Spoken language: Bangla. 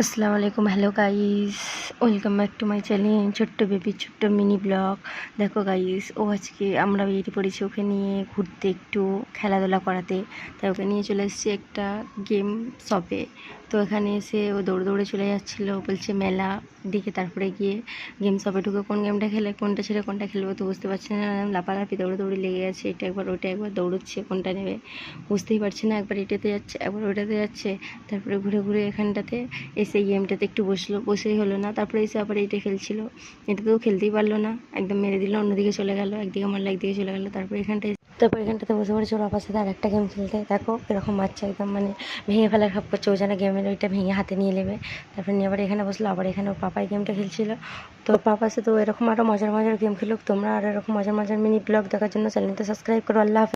আসসালামু আলাইকুম, hello guys, welcome back to my channel ছোট্ট বেবি ছোট্ট মিনি ব্লগ। দেখো গাইস, ও আজকে আমরা বেরিয়ে পড়েছি ওকে নিয়ে ঘুরতে, একটু খেলাধুলা করাতে। তাই ওকে নিয়ে চলে এসেছি একটা গেম শপে। তো এখানে এসে ও দৌড়ে দৌড়ে চলে যাচ্ছিলো, বলছে মেলা দিকে। তারপরে গিয়ে গেম শপে ঢুকে কোন গেমটা খেলে কোনটা ছেড়ে কোনটা খেলবো তো বুঝতে পারছি না। লাপালাপি দৌড়ে লেগে গেছে, এটা একবার ওইটা একবার দৌড়চ্ছে, কোনটা নেবে বুঝতেই পারছি না। একবার এটাতে যাচ্ছে একবার ওইটাতে যাচ্ছে। তারপরে ঘুরে ঘুরে এখানটাতে এসে গেমটাতে একটু বসেই হলো না। তারপরে এসে আবার এইটা খেলছিল, এটাতেও খেলতেই পারলো না, একদম মেরে দিল, অন্যদিকে চলে গেল, একদিকে মারলো একদিকে চলে গেলো। তারপরে এখানটাতে বসে পড়েছে ওর বাবার সাথে আর একটা গেম খেলতে। দেখো এরকম বাচ্চা একদম মানে ভেঙে ফেলার ভাব করছে, ও যেন গেমের ওইটা ভেঙে হাতে নিয়ে নেবে। তারপরে নিয়ে আবার এখানে বসলো, আবার এখানে ওর পাপাই গেমটা খেলছিল। তো পাপার সাথে এরকম আরও মজার মজার গেম খেলুক। তোমরা আর এরকম মজার মজার মিনি ব্লগ দেখার জন্য চ্যানেলটা সাবস্ক্রাইব করো। আল্লাহ হাফেজ।